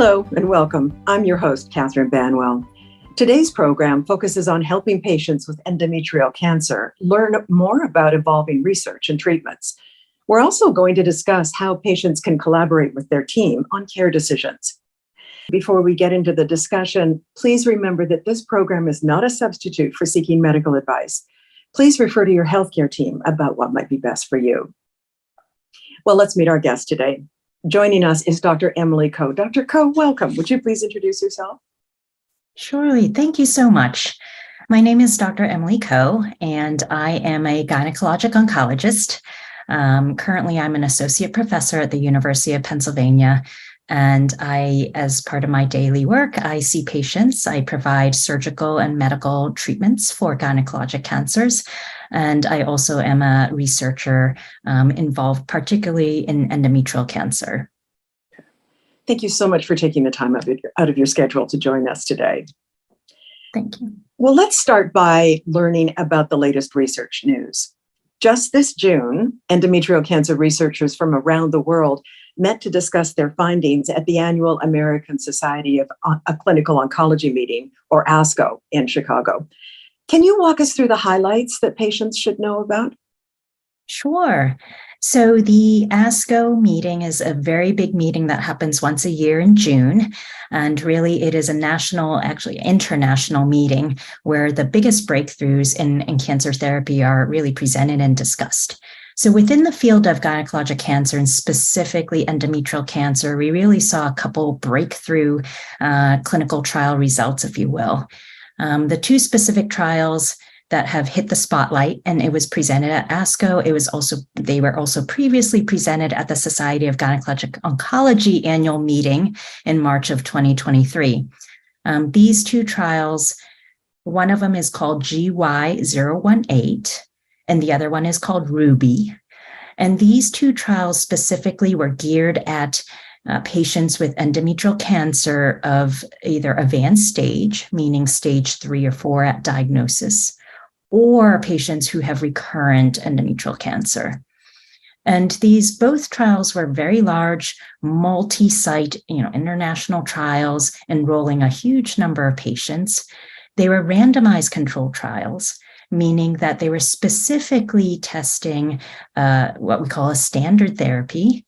Hello and welcome. I'm your host, Catherine Banwell. Today's program focuses on helping patients with endometrial cancer learn more about evolving research and treatments. We're also going to discuss how patients can collaborate with their team on care decisions. Before we get into the discussion, please remember that this program is not a substitute for seeking medical advice. Please refer to your healthcare team about what might be best for you. Well, let's meet our guest today. Joining us is Dr. Emily Coe. Dr. Coe, welcome. Would you please introduce yourself? Surely. Thank you so much. My name is Dr. Emily Coe, and I am a gynecologic oncologist. Currently, I'm an associate professor at the University of Pennsylvania, and as part of my daily work, I see patients. I provide surgical and medical treatments for gynecologic cancers, and I also am a researcher involved particularly in endometrial cancer. Thank you so much for taking the time out of your schedule to join us today. Thank you. Well, let's start by learning about the latest research news. Just this June, endometrial cancer researchers from around the world met to discuss their findings at the annual American Society of Clinical Oncology meeting, or ASCO, in Chicago. Can you walk us through the highlights that patients should know about? Sure. So the ASCO meeting is a very big meeting that happens once a year in June. And really, it is a national, actually international meeting where the biggest breakthroughs in cancer therapy are really presented and discussed. So within the field of gynecologic cancer, and specifically endometrial cancer, we really saw a couple breakthrough clinical trial results, if you will. The two specific trials that have hit the spotlight, and it was presented at ASCO. They were also previously presented at the Society of Gynecologic Oncology annual meeting in March of 2023. These two trials, one of them is called GY018, and the other one is called Ruby. And these two trials specifically were geared at patients with endometrial cancer of either advanced stage, meaning stage 3 or 4 at diagnosis, or patients who have recurrent endometrial cancer. And these both trials were very large, multi-site, international trials enrolling a huge number of patients. They were randomized controlled trials, meaning that they were specifically testing what we call a standard therapy,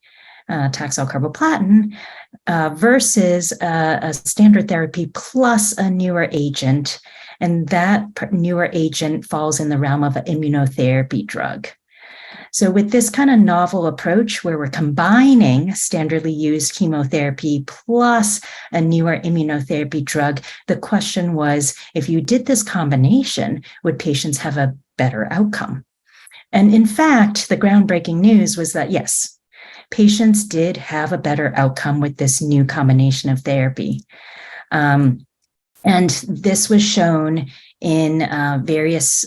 Taxol carboplatin, versus a standard therapy plus a newer agent. And that newer agent falls in the realm of an immunotherapy drug. So with this kind of novel approach where we're combining standardly used chemotherapy plus a newer immunotherapy drug, the question was, if you did this combination, would patients have a better outcome? And in fact, the groundbreaking news was that yes, patients did have a better outcome with this new combination of therapy. And this was shown in various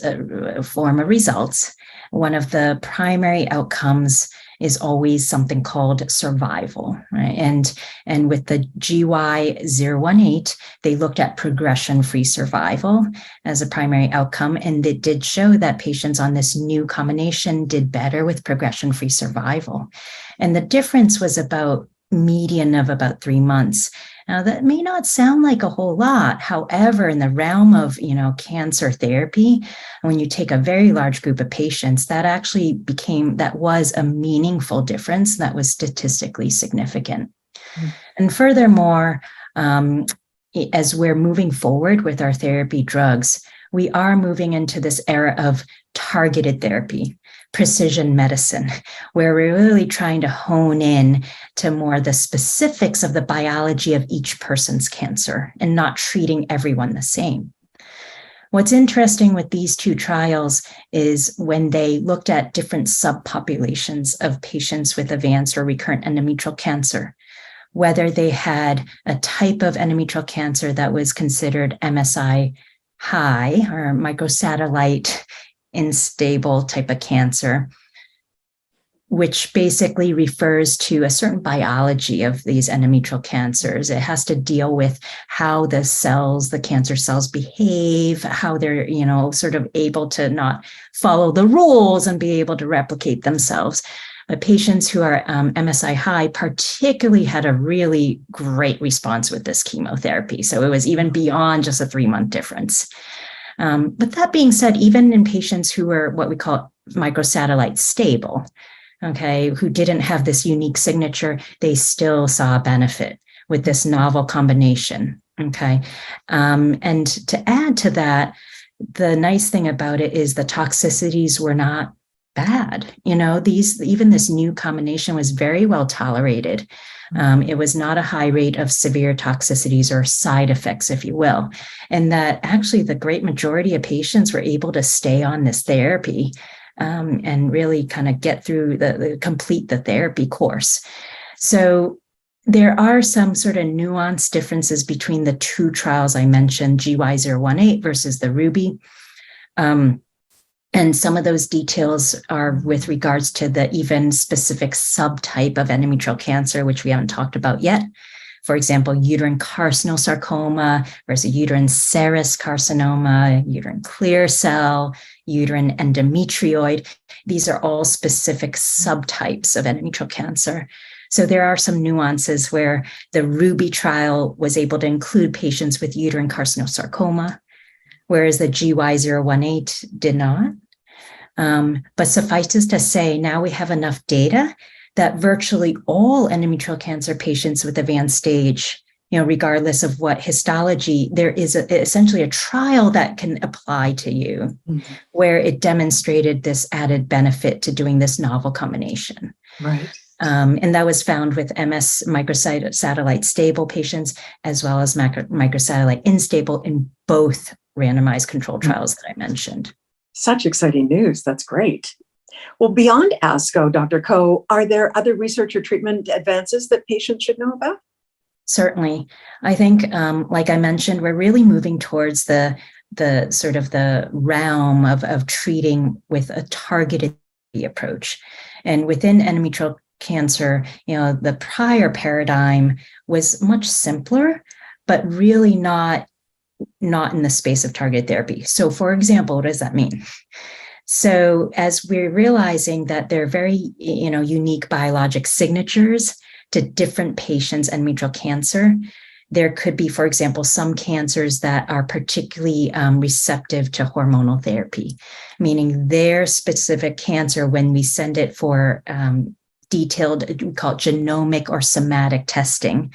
form of results. One of the primary outcomes is always something called survival, right? And with the GY018, they looked at progression-free survival as a primary outcome, and it did show that patients on this new combination did better with progression-free survival. And the difference was about median of about 3 months. Now, that may not sound like a whole lot. However, in the realm of, cancer therapy, when you take a very large group of patients, that was a meaningful difference that was statistically significant. Mm-hmm. And furthermore, as we're moving forward with our therapy drugs, we are moving into this era of targeted therapy, precision medicine, where we're really trying to hone in to more the specifics of the biology of each person's cancer and not treating everyone the same. What's interesting with these two trials is when they looked at different subpopulations of patients with advanced or recurrent endometrial cancer, whether they had a type of endometrial cancer that was considered MSI high or microsatellite unstable type of cancer, which basically refers to a certain biology of these endometrial cancers. It has to deal with how the cancer cells behave, how they're, sort of able to not follow the rules and be able to replicate themselves. But patients who are MSI high particularly had a really great response with this chemotherapy. So it was even beyond just a 3-month difference. But that being said, even in patients who were what we call microsatellite stable, okay, who didn't have this unique signature, they still saw a benefit with this novel combination, okay? And to add to that, the nice thing about it is the toxicities were not bad. Even this new combination was very well tolerated. It was not a high rate of severe toxicities or side effects, if you will. And that actually the great majority of patients were able to stay on this therapy and really kind of get through complete the therapy course. So there are some sort of nuanced differences between the two trials I mentioned, GY018 versus the Ruby. And some of those details are with regards to the even specific subtype of endometrial cancer, which we haven't talked about yet. For example, uterine carcinosarcoma versus uterine serous carcinoma, uterine clear cell, uterine endometrioid. These are all specific subtypes of endometrial cancer. So there are some nuances where the Ruby trial was able to include patients with uterine carcinosarcoma, whereas the GY018 did not. But suffice it to say, now we have enough data that virtually all endometrial cancer patients with advanced stage, regardless of what histology, there is essentially a trial that can apply to you, where it demonstrated this added benefit to doing this novel combination. Right. And that was found with MS microsatellite stable patients, as well as microsatellite unstable in both randomized controlled trials that I mentioned. Such exciting news. That's great. Well, beyond ASCO, Dr. Coe, are there other research or treatment advances that patients should know about? Certainly. I think, like I mentioned, we're really moving towards the sort of the realm of treating with a targeted approach. And within endometrial cancer, the prior paradigm was much simpler, but really not in the space of targeted therapy. So for example, what does that mean? So as we're realizing that there are very, unique biologic signatures to different patients' endometrial cancer, there could be, for example, some cancers that are particularly receptive to hormonal therapy, meaning their specific cancer, when we send it for detailed, we call it genomic or somatic testing,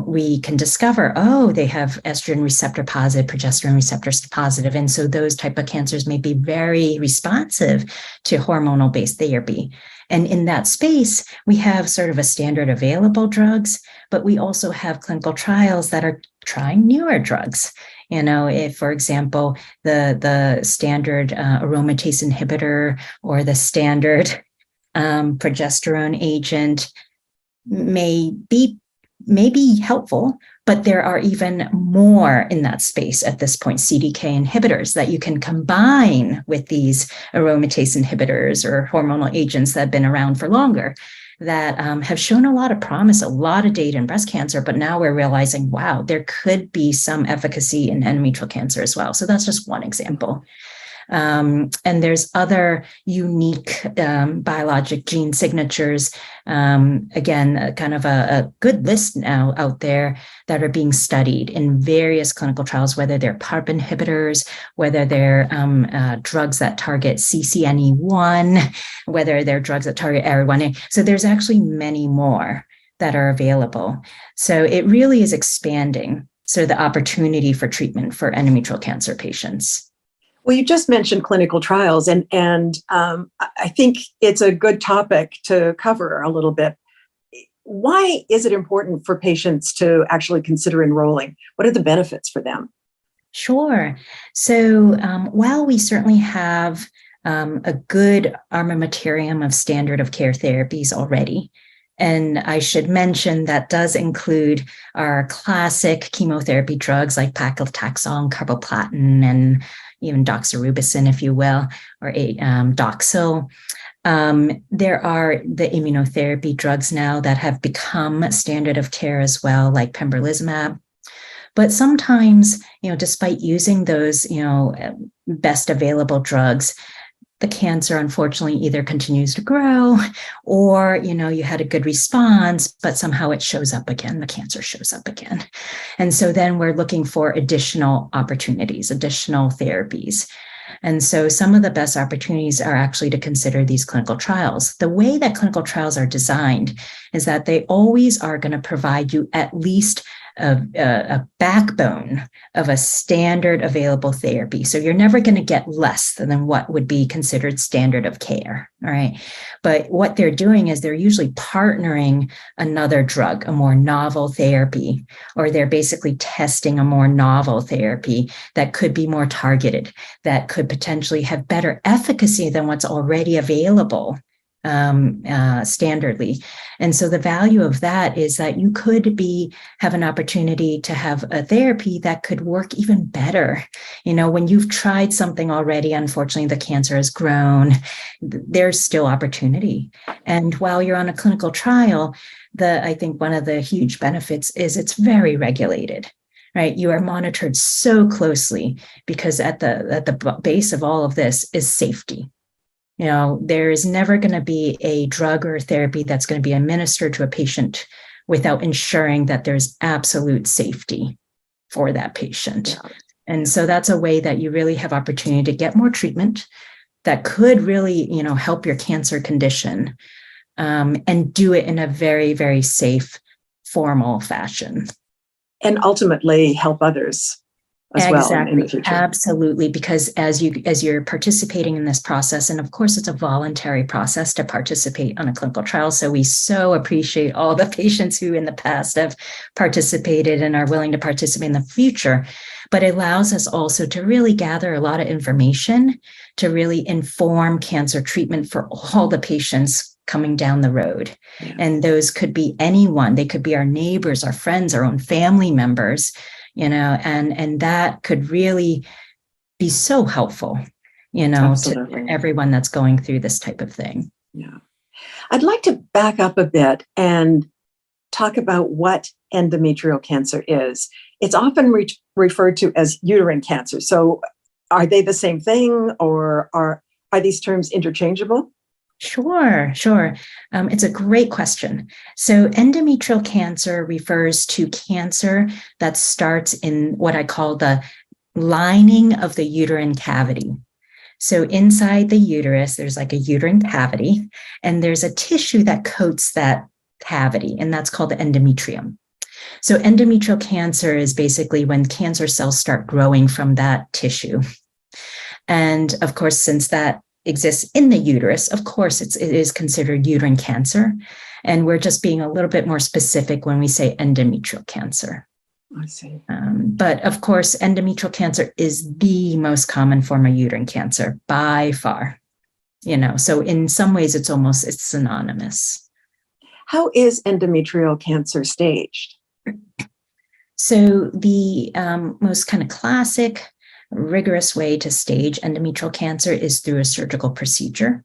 we can discover, they have estrogen receptor positive, progesterone receptor positive. And so those type of cancers may be very responsive to hormonal based therapy. And in that space, we have sort of a standard available drugs, but we also have clinical trials that are trying newer drugs. If, for example, the standard aromatase inhibitor or the standard progesterone agent may be helpful, but there are even more in that space at this point, CDK inhibitors that you can combine with these aromatase inhibitors or hormonal agents that have been around for longer that have shown a lot of promise, a lot of data in breast cancer, but now we're realizing, wow, there could be some efficacy in endometrial cancer as well. So that's just one example. And there's other unique biologic gene signatures, again, kind of a good list now out there that are being studied in various clinical trials, whether they're PARP inhibitors, whether they're drugs that target CCNE1, whether they're drugs that target ARID1A. So there's actually many more that are available. So it really is expanding the opportunity for treatment for endometrial cancer patients. Well, you just mentioned clinical trials, and I think it's a good topic to cover a little bit. Why is it important for patients to actually consider enrolling? What are the benefits for them? Sure. So while we certainly have a good armamentarium of standard of care therapies already, and I should mention that does include our classic chemotherapy drugs like paclitaxel, carboplatin, and even doxorubicin, if you will, or Doxil. There are the immunotherapy drugs now that have become standard of care as well, like pembrolizumab. But sometimes, despite using those, best available drugs, the cancer unfortunately either continues to grow, or you had a good response, but somehow it shows up again, the cancer shows up again. And so then we're looking for additional opportunities, additional therapies. And so some of the best opportunities are actually to consider these clinical trials. The way that clinical trials are designed is that they always are going to provide you at least a backbone of a standard available therapy. So you're never going to get less than what would be considered standard of care. All right. But what they're doing is they're usually partnering another drug, a more novel therapy, or they're basically testing a more novel therapy that could be more targeted, that could potentially have better efficacy than what's already available standardly. And so the value of that is that you could have an opportunity to have a therapy that could work even better. When you've tried something already, unfortunately, the cancer has grown, there's still opportunity. And while you're on a clinical trial, I think one of the huge benefits is it's very regulated. Right, you are monitored so closely because at the base of all of this is safety. There is never going to be a drug or therapy that's going to be administered to a patient without ensuring that there's absolute safety for that patient. Yeah. And so that's a way that you really have opportunity to get more treatment that could really, help your cancer condition, and do it in a very, very safe, formal fashion. And ultimately help others as exactly. well in the future. Absolutely, because as you're participating in this process, and of course it's a voluntary process to participate on a clinical trial, so we so appreciate all the patients who in the past have participated and are willing to participate in the future, but it allows us also to really gather a lot of information to really inform cancer treatment for all the patients coming down the road. Yeah. And those could be anyone. They could be our neighbors, our friends, our own family members, and that could really be so helpful, Absolutely. to everyone that's going through this type of thing. Yeah. I'd like to back up a bit and talk about what endometrial cancer is. It's often referred to as uterine cancer. So are they the same thing, or are these terms interchangeable? Sure. It's a great question. So endometrial cancer refers to cancer that starts in what I call the lining of the uterine cavity. So inside the uterus, there's like a uterine cavity, and there's a tissue that coats that cavity, and that's called the endometrium. So endometrial cancer is basically when cancer cells start growing from that tissue. And of course, since that exists in the uterus, of course, it is considered uterine cancer. And we're just being a little bit more specific when we say endometrial cancer. I see. But of course, endometrial cancer is the most common form of uterine cancer by far. So in some ways, it's synonymous. How is endometrial cancer staged? So the most kind of classic, rigorous way to stage endometrial cancer is through a surgical procedure.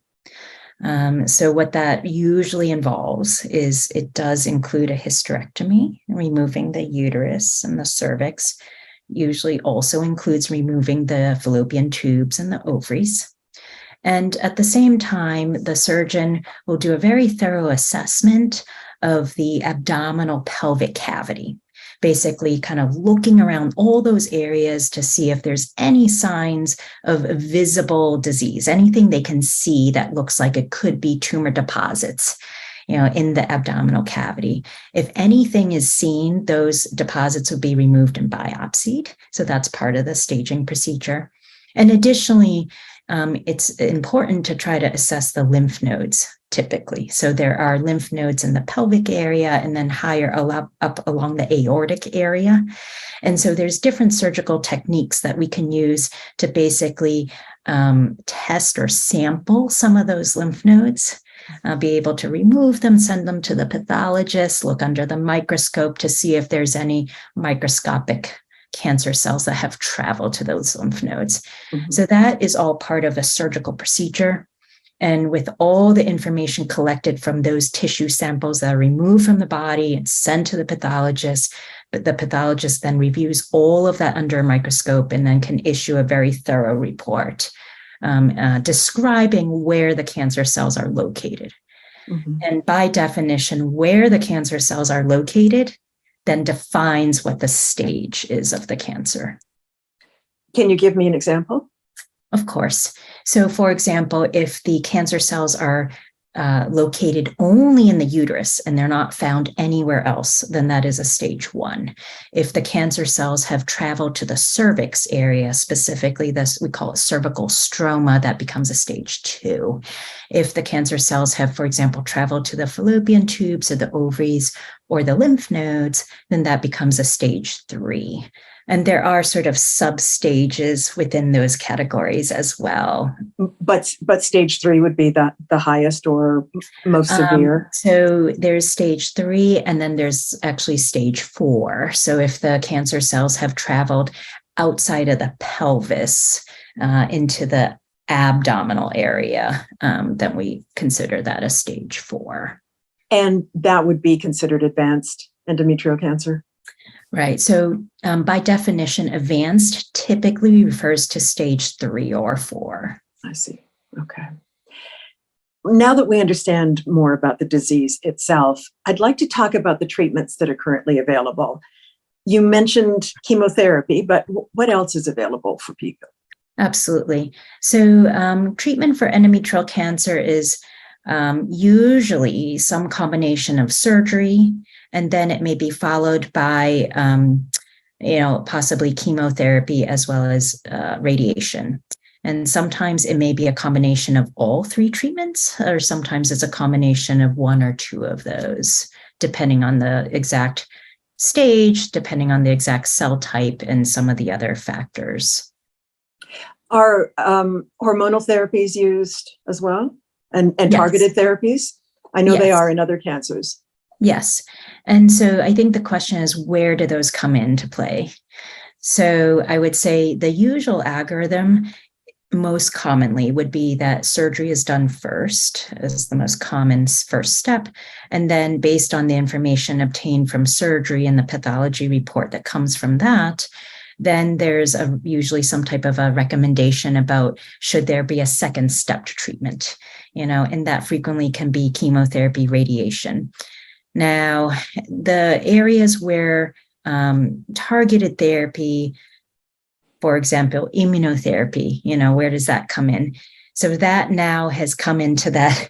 So what that usually involves is it does include a hysterectomy, removing the uterus and the cervix. Usually also includes removing the fallopian tubes and the ovaries. And at the same time, the surgeon will do a very thorough assessment of the abdominal pelvic cavity, basically kind of looking around all those areas to see if there's any signs of visible disease, anything they can see that looks like it could be tumor deposits, in the abdominal cavity. If anything is seen, those deposits would be removed and biopsied. So that's part of the staging procedure. And additionally, it's important to try to assess the lymph nodes typically. So there are lymph nodes in the pelvic area and then higher up along the aortic area. And so there's different surgical techniques that we can use to basically test or sample some of those lymph nodes, be able to remove them, send them to the pathologist, look under the microscope to see if there's any microscopic cancer cells that have traveled to those lymph nodes. Mm-hmm. So that is all part of a surgical procedure. And with all the information collected from those tissue samples that are removed from the body and sent to the pathologist, but the pathologist then reviews all of that under a microscope and then can issue a very thorough report describing where the cancer cells are located. Mm-hmm. And by definition, where the cancer cells are located then defines what the stage is of the cancer. Can you give me an example? Of course. So, for example, if the cancer cells are located only in the uterus and they're not found anywhere else, then that is a stage 1. If the cancer cells have traveled to the cervix area, specifically this, we call it cervical stroma, that becomes a stage 2. If the cancer cells have, for example, traveled to the fallopian tubes or the ovaries or the lymph nodes, then that becomes a stage 3. And there are sort of sub-stages within those categories as well. But stage 3 would be the highest or most severe? So there's stage 3, and then there's actually stage 4. So if the cancer cells have traveled outside of the pelvis into the abdominal area, then we consider that a stage 4. And that would be considered advanced endometrial cancer? Right. So by definition, advanced typically refers to stage 3 or 4. I see. Okay. Now that we understand more about the disease itself, I'd like to talk about the treatments that are currently available. You mentioned chemotherapy, but what else is available for people? Absolutely. So treatment for endometrial cancer is usually some combination of surgery, and then it may be followed by, possibly chemotherapy as well as radiation. And sometimes it may be a combination of all 3 treatments, or sometimes it's a combination of 1 or 2 of those, depending on the exact stage, depending on the exact cell type, and some of the other factors. Are hormonal therapies used as well? And Yes. Targeted therapies? I know Yes. they are in other cancers. Yes. And so I think the question is, where do those come into play? So I would say the usual algorithm most commonly would be that surgery is done first as the most common first step. And then based on the information obtained from surgery and the pathology report that comes from that, then there's usually some type of a recommendation about should there be a second step to treatment, and that frequently can be chemotherapy, radiation. Now, the areas where targeted therapy, for example, immunotherapy, where does that come in? So that now has come into that,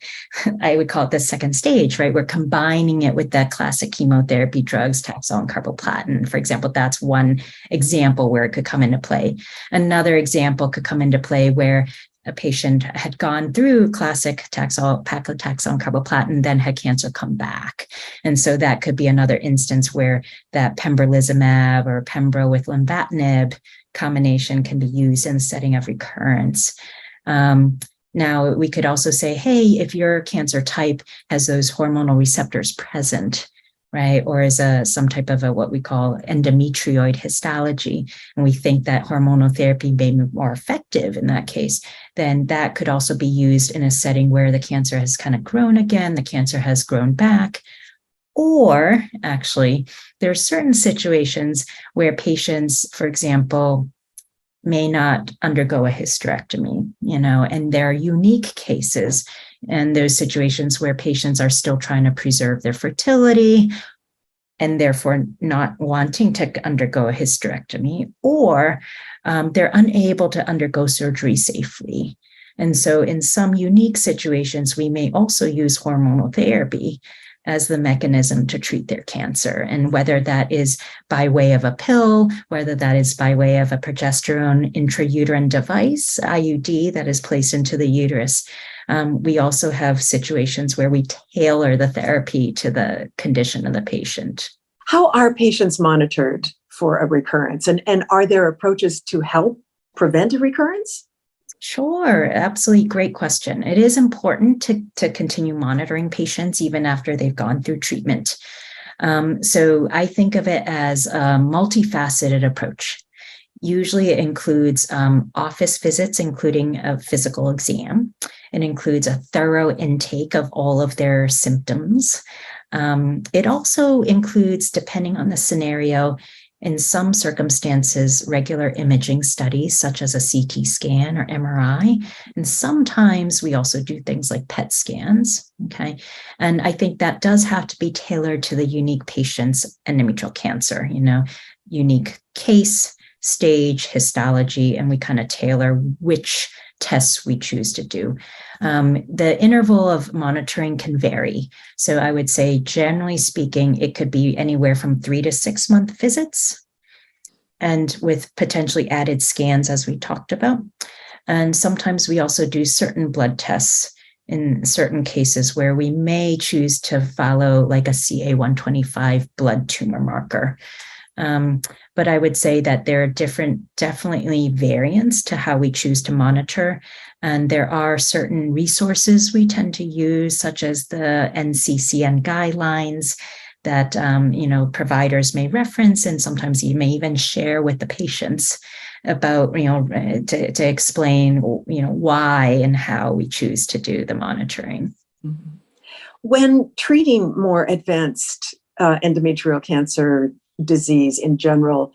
I would call it the second stage, right? We're combining it with the classic chemotherapy drugs, Taxol and carboplatin. For example, that's one example where it could come into play. Another example could come into play where a patient had gone through classic Taxol, paclitaxel, and carboplatin, then had cancer come back. And so that could be another instance where that pembrolizumab or pembro with lenvatinib combination can be used in the setting of recurrence. Now, we could also say, hey, if your cancer type has those hormonal receptors present, right, or is some type of what we call endometrioid histology, and we think that hormonal therapy may be more effective in that case, then that could also be used in a setting where the cancer has kind of grown again, the cancer has grown back. Or actually, there are certain situations where patients, for example, may not undergo a hysterectomy, and there are unique cases and those situations where patients are still trying to preserve their fertility and therefore not wanting to undergo a hysterectomy, or they're unable to undergo surgery safely. And so in some unique situations, we may also use hormonal therapy as the mechanism to treat their cancer. And whether that is by way of a pill, whether that is by way of a progesterone intrauterine device, IUD, that is placed into the uterus. We also have situations where we tailor the therapy to the condition of the patient. How are patients monitored for a recurrence? And are there approaches to help prevent a recurrence? Sure, absolutely. Great question. It is important to continue monitoring patients even after they've gone through treatment. So I think of it as a multifaceted approach. Usually it includes office visits, including a physical exam. It includes a thorough intake of all of their symptoms. It also includes, depending on the scenario, In some circumstances, regular imaging studies, such as a CT scan or MRI. And sometimes we also do things like PET scans. Okay. And I think that does have to be tailored to the unique patient's endometrial cancer, unique case, stage, histology, and we kind of tailor which tests we choose to do. The interval of monitoring can vary. So I would say, generally speaking, it could be anywhere from 3 to 6 month visits, and with potentially added scans, as we talked about. And sometimes we also do certain blood tests in certain cases where we may choose to follow like a CA-125 blood tumor marker. But I would say that there are definitely variants to how we choose to monitor. And there are certain resources we tend to use, such as the NCCN guidelines that, providers may reference, and sometimes you may even share with the patients about, to explain, why and how we choose to do the monitoring. Mm-hmm. When treating more advanced endometrial cancer disease in general,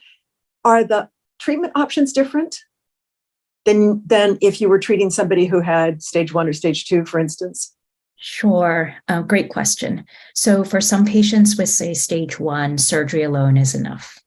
are the treatment options different than if you were treating somebody who had stage 1 or stage 2, for instance? Sure. Great question. So for some patients with, say, stage 1, surgery alone is enough.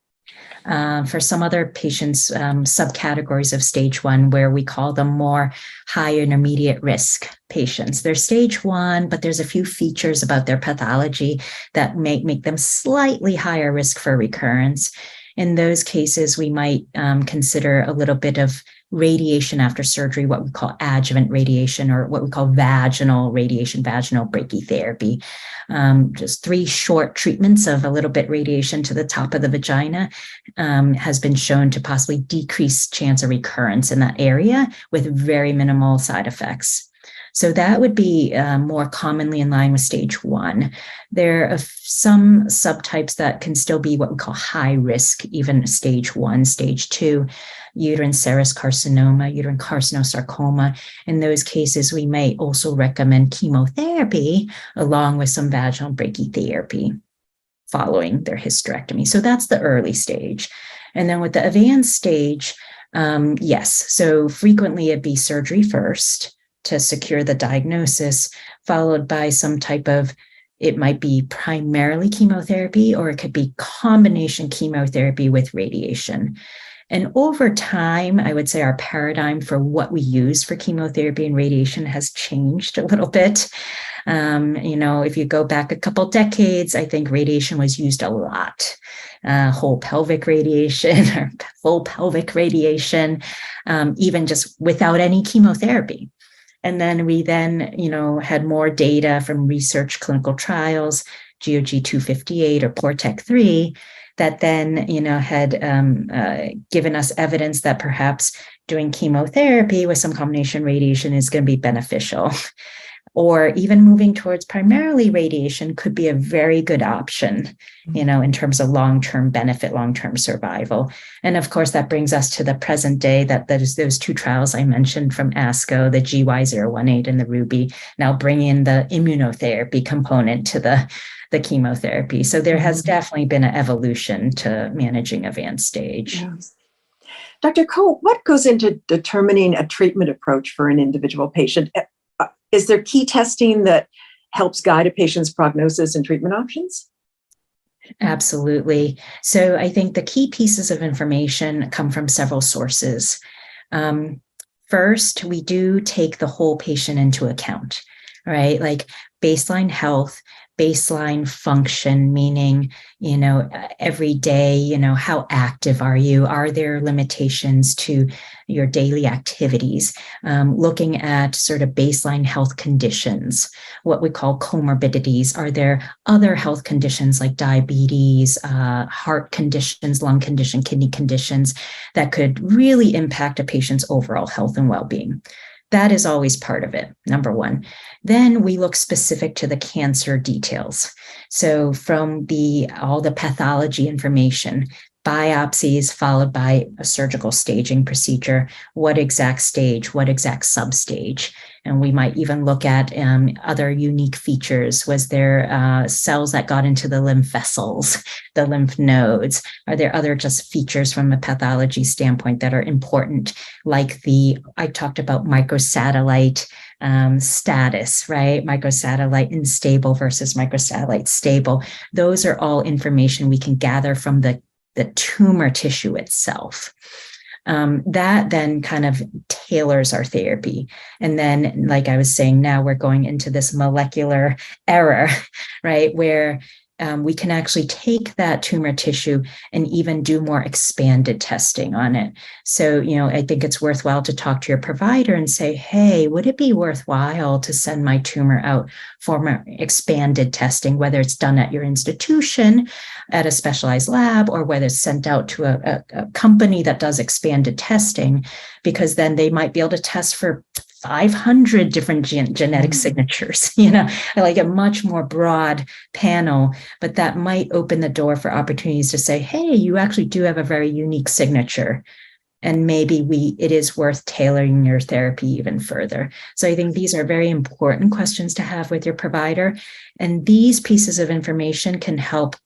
For some other patients, subcategories of stage 1, where we call them more high intermediate risk patients. They're stage 1, but there's a few features about their pathology that make them slightly higher risk for recurrence. In those cases, we might consider a little bit of radiation after surgery, what we call adjuvant radiation, or what we call vaginal radiation, vaginal brachytherapy. Just 3 short treatments of a little bit radiation to the top of the vagina has been shown to possibly decrease chance of recurrence in that area with very minimal side effects. So that would be more commonly in line with stage 1. There are some subtypes that can still be what we call high risk, even stage 1, stage 2, uterine serous carcinoma, uterine carcinosarcoma. In those cases, we may also recommend chemotherapy along with some vaginal brachytherapy following their hysterectomy. So that's the early stage. And then with the advanced stage, yes. So frequently it'd be surgery first to secure the diagnosis, followed by some type of, it might be primarily chemotherapy, or it could be combination chemotherapy with radiation. And over time, I would say our paradigm for what we use for chemotherapy and radiation has changed a little bit. If you go back a couple decades, I think radiation was used a lot. Whole pelvic radiation or full pelvic radiation, even just without any chemotherapy. And then we had more data from research clinical trials, GOG 258 or PORTEC 3, that then, had given us evidence that perhaps doing chemotherapy with some combination radiation is going to be beneficial. Or even moving towards primarily radiation could be a very good option, in terms of long-term benefit, long-term survival. And of course, that brings us to the present day, that is those 2 trials I mentioned from ASCO, the GY018 and the RUBY, now bring in the immunotherapy component to the chemotherapy. So there has definitely been an evolution to managing advanced stage. Yes. Dr. Coe, what goes into determining a treatment approach for an individual patient? Is there key testing that helps guide a patient's prognosis and treatment options? Absolutely. So I think the key pieces of information come from several sources. First, we do take the whole patient into account, right? Like baseline health, baseline function, meaning, every day, how active are you? Are there limitations to your daily activities? Looking at sort of baseline health conditions, what we call comorbidities. Are there other health conditions like diabetes, heart conditions, lung condition, kidney conditions that could really impact a patient's overall health and well-being? That is always part of it, number one. Then we look specific to the cancer details. So from all the pathology information, biopsies followed by a surgical staging procedure. What exact stage, what exact substage? And we might even look at other unique features. Was there cells that got into the lymph vessels, the lymph nodes? Are there other just features from a pathology standpoint that are important, like I talked about microsatellite status, right? Microsatellite unstable versus microsatellite stable. Those are all information we can gather from the tumor tissue itself. That then kind of tailors our therapy. And then, like I was saying, now we're going into this molecular era, right? Where we can actually take that tumor tissue and even do more expanded testing on it. So, I think it's worthwhile to talk to your provider and say, hey, would it be worthwhile to send my tumor out for more expanded testing, whether it's done at your institution, at a specialized lab, or whether it's sent out to a company that does expanded testing, because then they might be able to test for 500 different genetic signatures, like a much more broad panel, but that might open the door for opportunities to say, hey, you actually do have a very unique signature. And maybe it is worth tailoring your therapy even further. So I think these are very important questions to have with your provider. And these pieces of information can help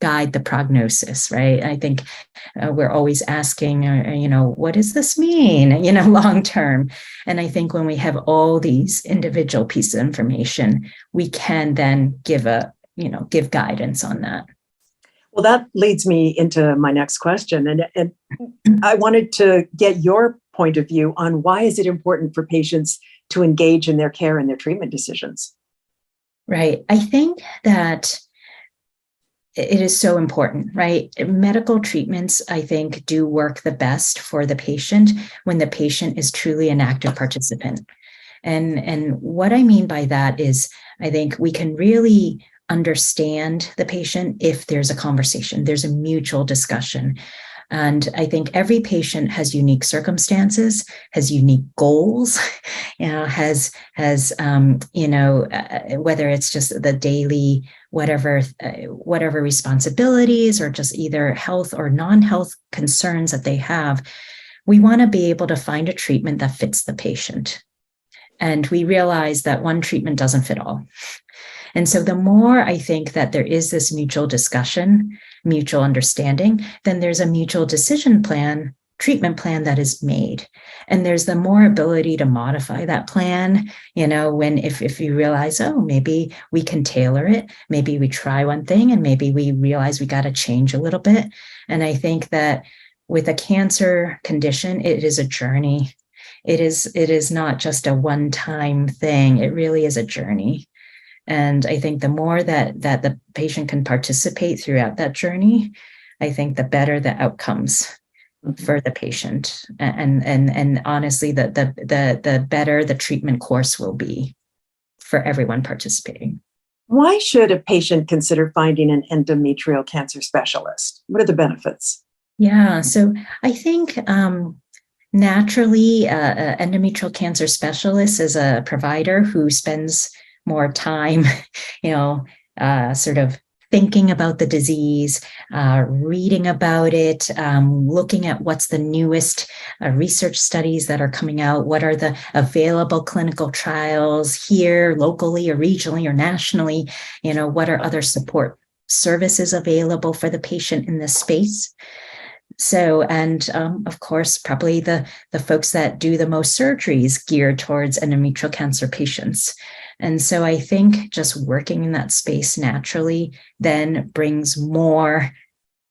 guide the prognosis, right? I think we're always asking, what does this mean, long term? And I think when we have all these individual pieces of information, we can then give guidance on that. Well, that leads me into my next question. And I wanted to get your point of view on why is it important for patients to engage in their care and their treatment decisions? Right. I think that it is so important, right? Medical treatments, I think, do work the best for the patient when the patient is truly an active participant. And what I mean by that is, I think we can really understand the patient if there's a conversation, there's a mutual discussion. And I think every patient has unique circumstances, has unique goals, has whether it's just the daily whatever responsibilities or just either health or non-health concerns that they have. We want to be able to find a treatment that fits the patient. And we realize that one treatment doesn't fit all. And so the more I think that there is this mutual discussion, mutual understanding, then there's a mutual treatment plan that is made. And there's the more ability to modify that plan, if you realize, oh, maybe we can tailor it, maybe we try one thing and maybe we realize we got to change a little bit. And I think that with a cancer condition, it is a journey. It is not just a one-time thing. It really is a journey. And I think the more that the patient can participate throughout that journey, I think the better the outcomes for the patient. And honestly, the better the treatment course will be for everyone participating. Why should a patient consider finding an endometrial cancer specialist? What are the benefits? Yeah, so I think naturally, endometrial cancer specialist is a provider who spends more time, sort of thinking about the disease, reading about it, looking at what's the newest research studies that are coming out, what are the available clinical trials here, locally or regionally or nationally, what are other support services available for the patient in this space. So, and of course, probably the folks that do the most surgeries geared towards endometrial cancer patients. And so I think just working in that space naturally then brings more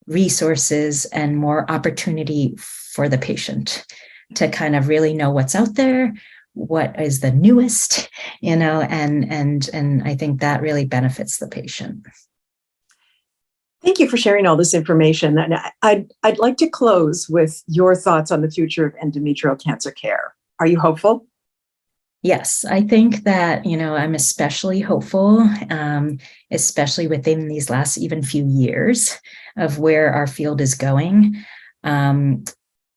resources and more opportunity for the patient to kind of really know what's out there, what is the newest, and I think that really benefits the patient. Thank you for sharing all this information. And I'd like to close with your thoughts on the future of endometrial cancer care. Are you hopeful? Yes, I think that, I'm especially hopeful, especially within these last even few years of where our field is going.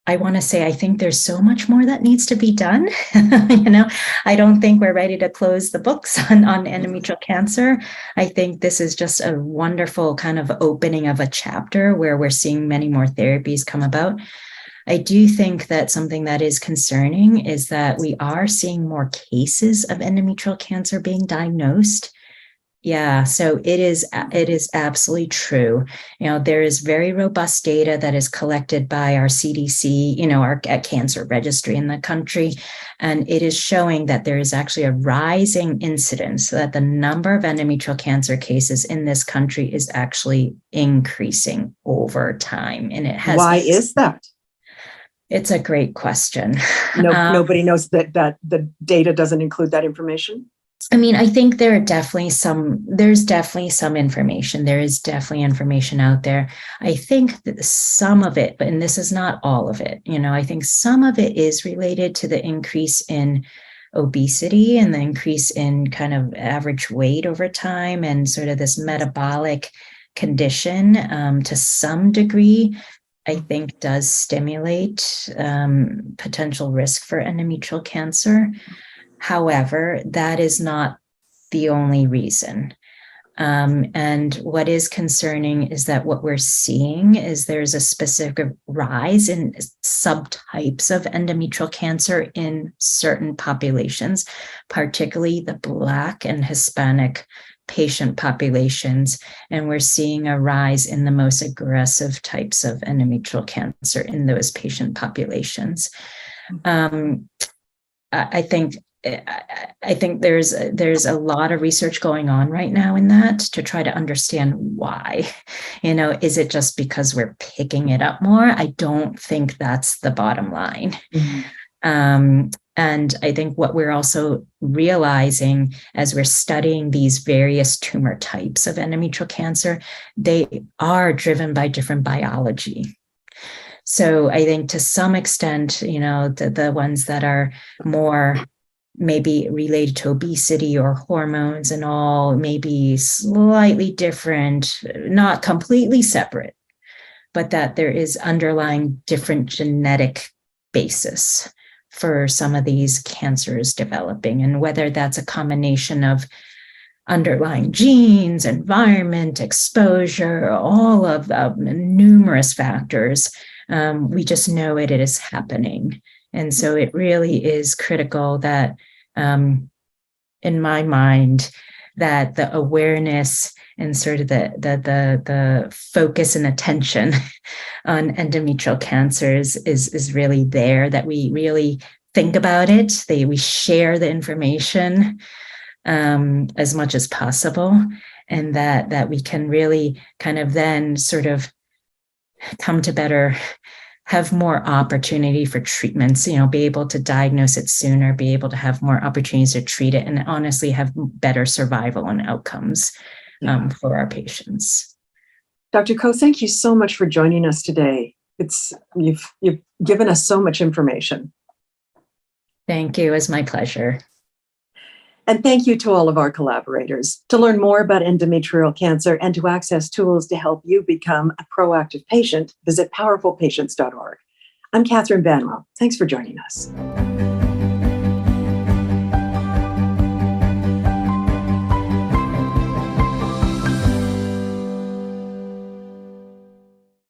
I want to say, I think there's so much more that needs to be done. I don't think we're ready to close the books on endometrial cancer. I think this is just a wonderful kind of opening of a chapter where we're seeing many more therapies come about. I do think that something that is concerning is that we are seeing more cases of endometrial cancer being diagnosed. Yeah, so it is absolutely true. There is very robust data that is collected by our CDC, our cancer registry in the country, and it is showing that there is actually a rising incidence, so that the number of endometrial cancer cases in this country is actually increasing over time. And it has. Why is that? It's a great question. Nobody knows that the data doesn't include that information. I mean, I think there's definitely some information. There is definitely information out there. I think that some of it, and this is not all of it, I think some of it is related to the increase in obesity and the increase in kind of average weight over time and sort of this metabolic condition to some degree, I think does stimulate potential risk for endometrial cancer. However, that is not the only reason. And what is concerning is that what we're seeing is there's a specific rise in subtypes of endometrial cancer in certain populations, particularly the Black and Hispanic patient populations. And we're seeing a rise in the most aggressive types of endometrial cancer in those patient populations. I think there's a lot of research going on right now in that to try to understand why. Is it just because we're picking it up more? I don't think that's the bottom line. Mm-hmm. And I think what we're also realizing as we're studying these various tumor types of endometrial cancer, they are driven by different biology. So I think to some extent, the ones that are more maybe related to obesity or hormones and all, maybe slightly different, not completely separate, but that there is underlying different genetic basis for some of these cancers developing. And whether that's a combination of underlying genes, environment, exposure, all of numerous factors, we just know it is happening. And so it really is critical that, in my mind, that the awareness and sort of the focus and attention on endometrial cancers is really there, that we really think about it, we share the information as much as possible, and that we can really kind of then sort of come to better, have more opportunity for treatments, be able to diagnose it sooner, be able to have more opportunities to treat it, and honestly have better survival and outcomes for our patients. Dr. Coe, thank you so much for joining us today. You've given us so much information. Thank you. It was my pleasure. And thank you to all of our collaborators. To learn more about endometrial cancer and to access tools to help you become a proactive patient, visit powerfulpatients.org. I'm Catherine Banwell. Thanks for joining us.